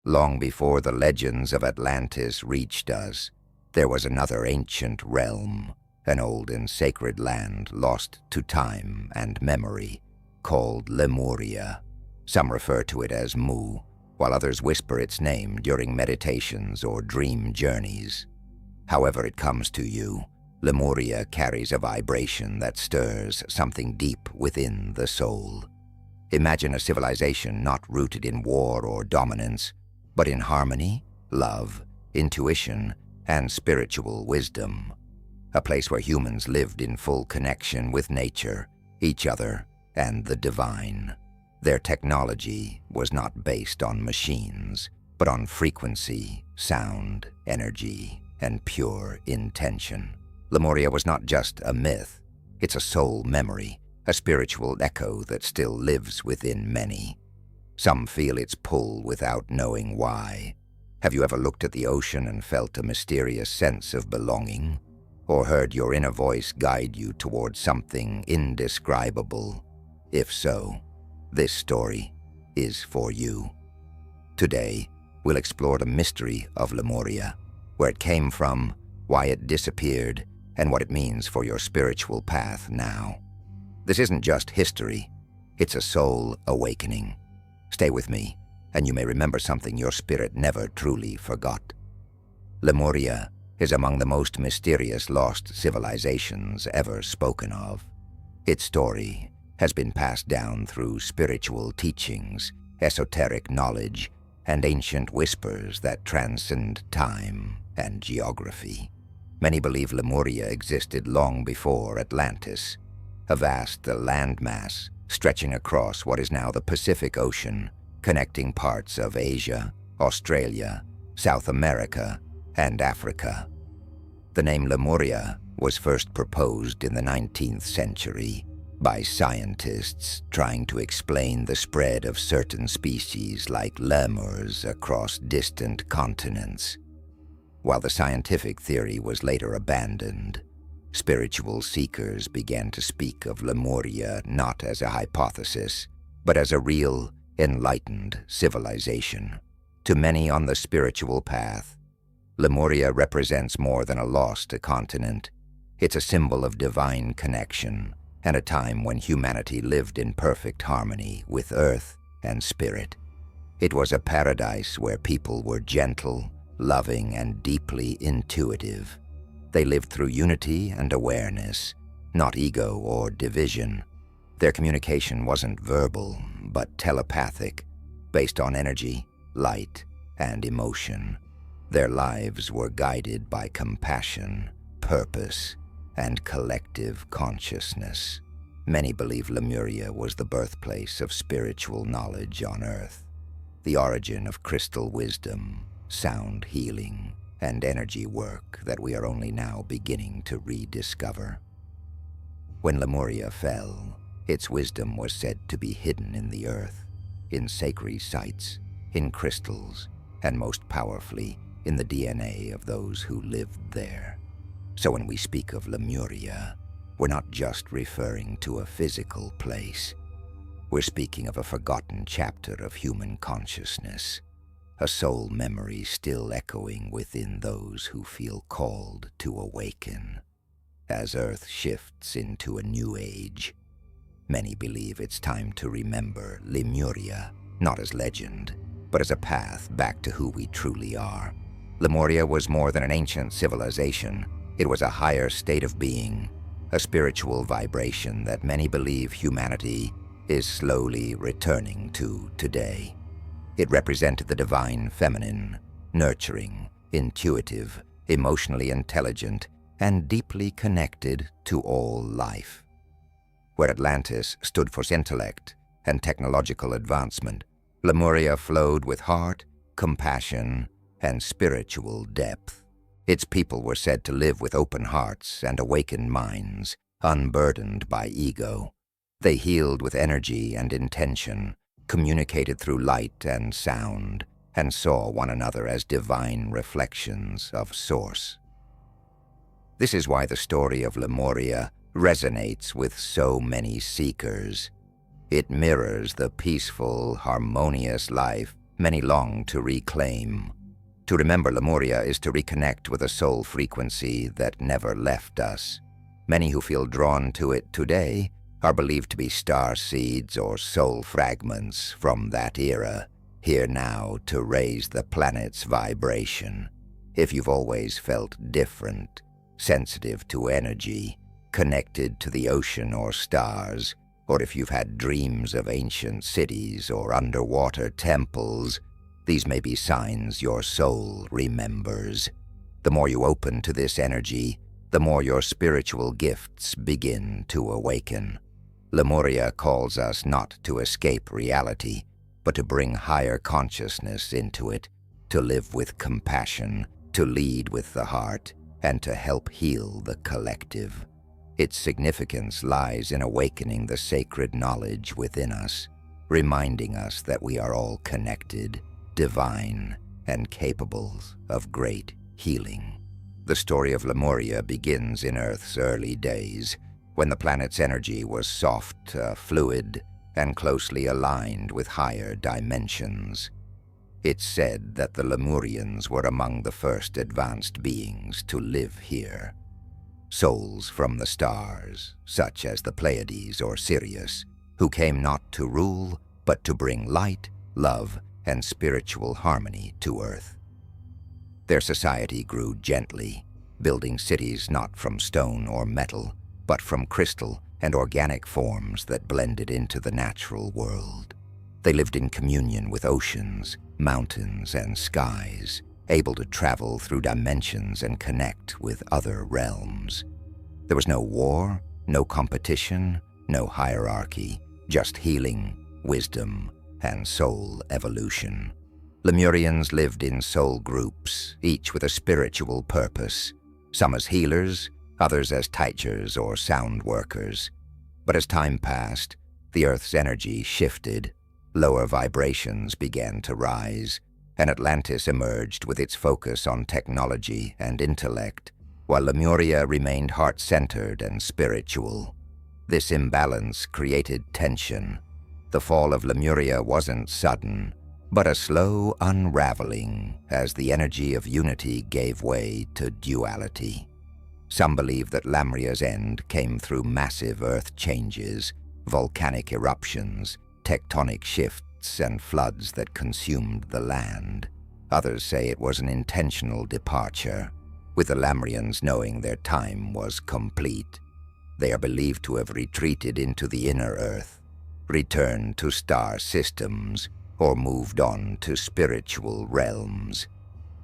Long before the legends of Atlantis reached us, there was another ancient realm, an old and sacred land lost to time and memory, called Lemuria. Some refer to it as Mu, while others whisper its name during meditations or dream journeys. However it comes to you, Lemuria carries a vibration that stirs something deep within the soul. Imagine a civilization not rooted in war or dominance, but in harmony, love, intuition, and spiritual wisdom. A place where humans lived in full connection with nature, each other, and the divine. Their technology was not based on machines, but on frequency, sound, energy, and pure intention. Lemuria was not just a myth, it's a soul memory, a spiritual echo that still lives within many. Some feel its pull without knowing why. Have you ever looked at the ocean and felt a mysterious sense of belonging? Or heard your inner voice guide you towards something indescribable? If so, this story is for you. Today, we'll explore the mystery of Lemuria, where it came from, why it disappeared, and what it means for your spiritual path now. This isn't just history, it's a soul awakening. Stay with me, and you may remember something your spirit never truly forgot. Lemuria is among the most mysterious lost civilizations ever spoken of. Its story has been passed down through spiritual teachings, esoteric knowledge, and ancient whispers that transcend time and geography. Many believe Lemuria existed long before Atlantis, a vast landmass stretching across what is now the Pacific Ocean, connecting parts of Asia, Australia, South America, and Africa. The name Lemuria was first proposed in the 19th century by scientists trying to explain the spread of certain species like lemurs across distant continents. While the scientific theory was later abandoned, spiritual seekers began to speak of Lemuria not as a hypothesis, but as a real, enlightened civilization. To many on the spiritual path, Lemuria represents more than a lost continent. It's a symbol of divine connection and a time when humanity lived in perfect harmony with earth and spirit. It was a paradise where people were gentle, loving, and deeply intuitive. They lived through unity and awareness, not ego or division. Their communication wasn't verbal, but telepathic, based on energy, light, and emotion. Their lives were guided by compassion, purpose, and collective consciousness. Many believe Lemuria was the birthplace of spiritual knowledge on Earth, the origin of crystal wisdom, sound healing, and energy work that we are only now beginning to rediscover. When Lemuria fell, its wisdom was said to be hidden in the earth, in sacred sites, in crystals, and most powerfully, in the DNA of those who lived there. So when we speak of Lemuria, we're not just referring to a physical place. We're speaking of a forgotten chapter of human consciousness, a soul memory still echoing within those who feel called to awaken. As Earth shifts into a new age, many believe it's time to remember Lemuria, not as legend, but as a path back to who we truly are. Lemuria was more than an ancient civilization. It was a higher state of being, a spiritual vibration that many believe humanity is slowly returning to today. It represented the divine feminine, nurturing, intuitive, emotionally intelligent, and deeply connected to all life. Where Atlantis stood for intellect and technological advancement, Lemuria flowed with heart, compassion, and spiritual depth. Its people were said to live with open hearts and awakened minds, unburdened by ego. They healed with energy and intention, communicated through light and sound, and saw one another as divine reflections of Source. This is why the story of Lemuria resonates with so many seekers. It mirrors the peaceful, harmonious life many long to reclaim. To remember Lemuria is to reconnect with a soul frequency that never left us. Many who feel drawn to it today are believed to be star seeds or soul fragments from that era, here now to raise the planet's vibration. If you've always felt different, sensitive to energy, connected to the ocean or stars, or if you've had dreams of ancient cities or underwater temples, these may be signs your soul remembers. The more you open to this energy, the more your spiritual gifts begin to awaken. Lemuria calls us not to escape reality, but to bring higher consciousness into it, to live with compassion, to lead with the heart, and to help heal the collective. Its significance lies in awakening the sacred knowledge within us, reminding us that we are all connected, divine, and capable of great healing. The story of Lemuria begins in Earth's early days, when the planet's energy was soft, fluid, and closely aligned with higher dimensions. It's said that the Lemurians were among the first advanced beings to live here. Souls from the stars, such as the Pleiades or Sirius, who came not to rule, but to bring light, love, and spiritual harmony to Earth. Their society grew gently, building cities not from stone or metal, but from crystal and organic forms that blended into the natural world. They lived in communion with oceans, mountains, and skies, able to travel through dimensions and connect with other realms. There was no war, no competition, no hierarchy, just healing, wisdom, and soul evolution. Lemurians lived in soul groups, each with a spiritual purpose, some as healers, others as teachers or sound workers. But as time passed, the Earth's energy shifted, lower vibrations began to rise, and Atlantis emerged with its focus on technology and intellect, while Lemuria remained heart-centered and spiritual. This imbalance created tension. The fall of Lemuria wasn't sudden, but a slow unraveling as the energy of unity gave way to duality. Some believe that Lemuria's end came through massive earth changes, volcanic eruptions, tectonic shifts, and floods that consumed the land. Others say it was an intentional departure, with the Lemurians knowing their time was complete. They are believed to have retreated into the inner earth, returned to star systems, or moved on to spiritual realms.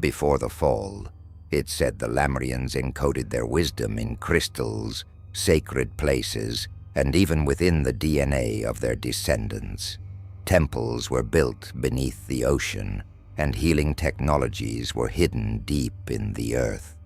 Before the fall, it's said the Lemurians encoded their wisdom in crystals, sacred places, and even within the DNA of their descendants. Temples were built beneath the ocean, and healing technologies were hidden deep in the earth,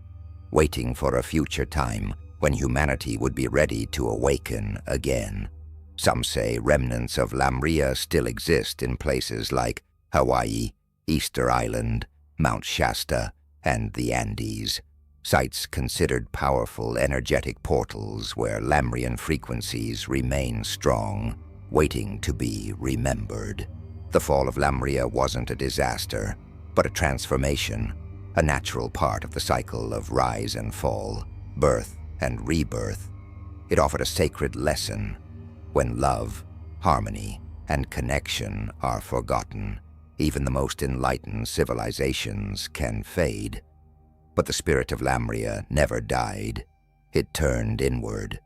waiting for a future time when humanity would be ready to awaken again. Some say remnants of Lemuria still exist in places like Hawaii, Easter Island, Mount Shasta, and the Andes, sites considered powerful energetic portals where Lemurian frequencies remain strong, waiting to be remembered. The fall of Lemuria wasn't a disaster, but a transformation, a natural part of the cycle of rise and fall, birth and rebirth. It offered a sacred lesson. When love, harmony, and connection are forgotten, even the most enlightened civilizations can fade. But the spirit of Lemuria never died. It turned inward,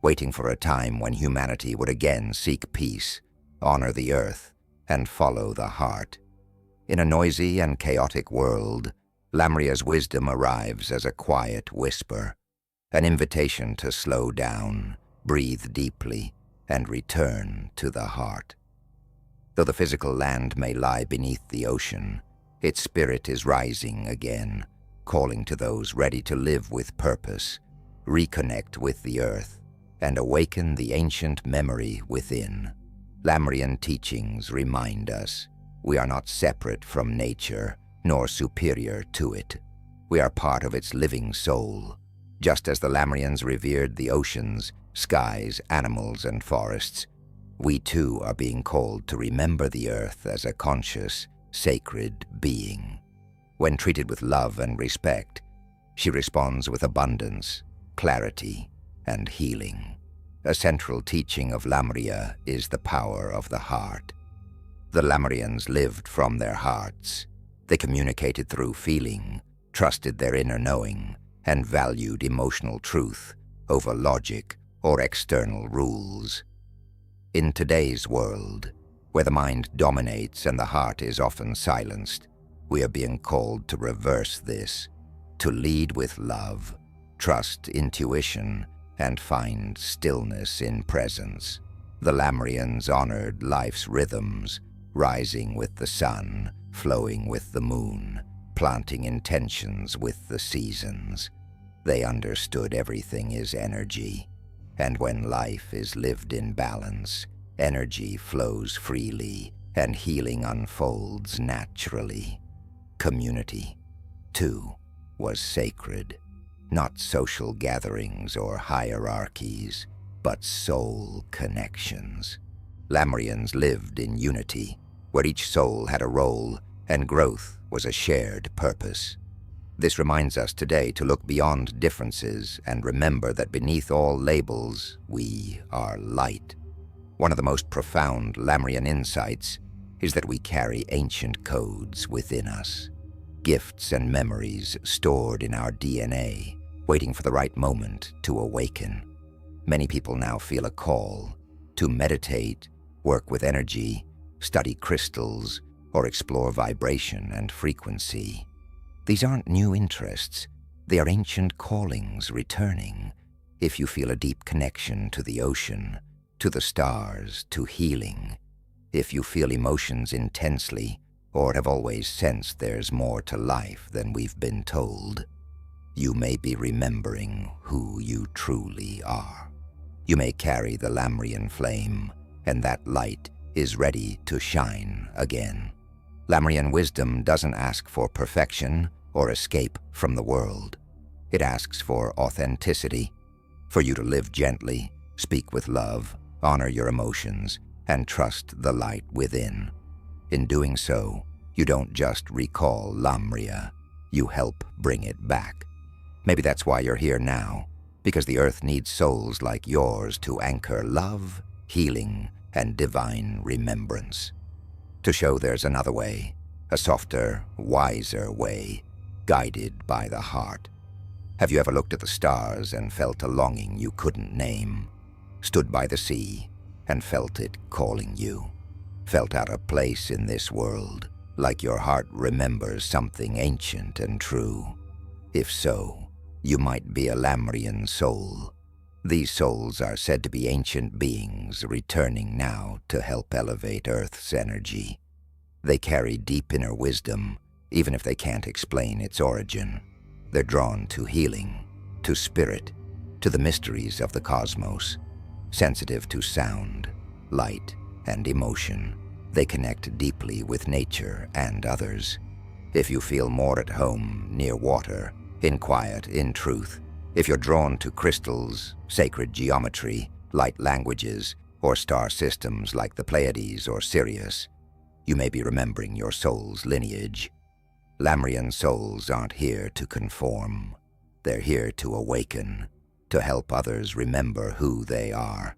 waiting for a time when humanity would again seek peace, honor the earth, and follow the heart. In a noisy and chaotic world, Lemuria's wisdom arrives as a quiet whisper, an invitation to slow down, breathe deeply, and return to the heart. Though the physical land may lie beneath the ocean, its spirit is rising again, calling to those ready to live with purpose, reconnect with the earth, and awaken the ancient memory within. Lemurian teachings remind us we are not separate from nature, nor superior to it. We are part of its living soul. Just as the Lemurians revered the oceans, skies, animals, and forests, we too are being called to remember the earth as a conscious, sacred being. When treated with love and respect, she responds with abundance, clarity, and healing. A central teaching of Lemuria is the power of the heart. The Lemurians lived from their hearts. They communicated through feeling, trusted their inner knowing, and valued emotional truth over logic or external rules. In today's world, where the mind dominates and the heart is often silenced, we are being called to reverse this, to lead with love, trust intuition, and find stillness in presence. The Lemurians honored life's rhythms, rising with the sun, flowing with the moon, planting intentions with the seasons. They understood everything is energy, and when life is lived in balance, energy flows freely and healing unfolds naturally. Community, too, was sacred. Not social gatherings or hierarchies, but soul connections. Lemurians lived in unity, where each soul had a role and growth was a shared purpose. This reminds us today to look beyond differences and remember that beneath all labels, we are light. One of the most profound Lemurian insights is that we carry ancient codes within us, gifts and memories stored in our DNA, waiting for the right moment to awaken. Many people now feel a call to meditate, work with energy, study crystals, or explore vibration and frequency. These aren't new interests. They are ancient callings returning. If you feel a deep connection to the ocean, to the stars, to healing, if you feel emotions intensely, or have always sensed there's more to life than we've been told, you may be remembering who you truly are. You may carry the Lemurian flame, and that light is ready to shine again. Lemurian wisdom doesn't ask for perfection or escape from the world. It asks for authenticity, for you to live gently, speak with love, honor your emotions, and trust the light within. In doing so, you don't just recall Lemuria, you help bring it back. Maybe that's why you're here now, because the earth needs souls like yours to anchor love, healing, and divine remembrance. To show there's another way, a softer, wiser way, guided by the heart. Have you ever looked at the stars and felt a longing you couldn't name? Stood by the sea and felt it calling you? Felt out of place in this world, like your heart remembers something ancient and true? If so, you might be a Lemurian soul. These souls are said to be ancient beings returning now to help elevate Earth's energy. They carry deep inner wisdom, even if they can't explain its origin. They're drawn to healing, to spirit, to the mysteries of the cosmos. Sensitive to sound, light, and emotion, they connect deeply with nature and others. If you feel more at home near water, in quiet, in truth, if you're drawn to crystals, sacred geometry, light languages, or star systems like the Pleiades or Sirius, you may be remembering your soul's lineage. Lemurian souls aren't here to conform. They're here to awaken, to help others remember who they are.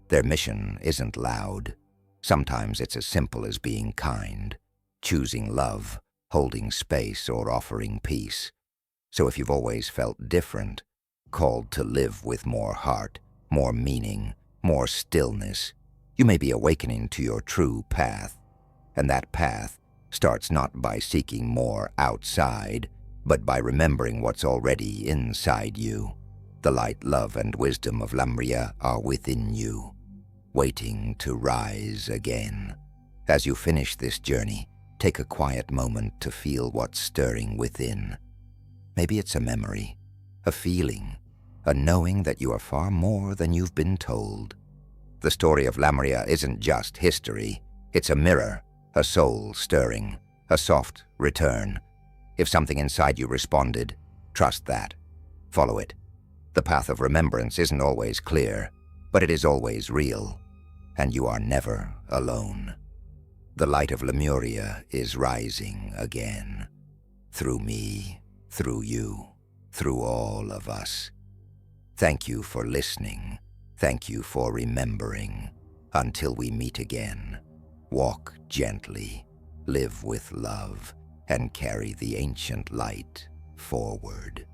Their mission isn't loud. Sometimes it's as simple as being kind, choosing love, holding space, or offering peace. So if you've always felt different, called to live with more heart, more meaning, more stillness, you may be awakening to your true path. And that path starts not by seeking more outside, but by remembering what's already inside you. The light, love, and wisdom of Lemuria are within you, waiting to rise again. As you finish this journey, take a quiet moment to feel what's stirring within. Maybe it's a memory, a feeling, a knowing that you are far more than you've been told. The story of Lemuria isn't just history. It's a mirror, a soul stirring, a soft return. If something inside you responded, trust that. Follow it. The path of remembrance isn't always clear, but it is always real, and you are never alone. The light of Lemuria is rising again. Through me, through you, through all of us. Thank you for listening. Thank you for remembering. Until we meet again, walk gently, live with love, and carry the ancient light forward.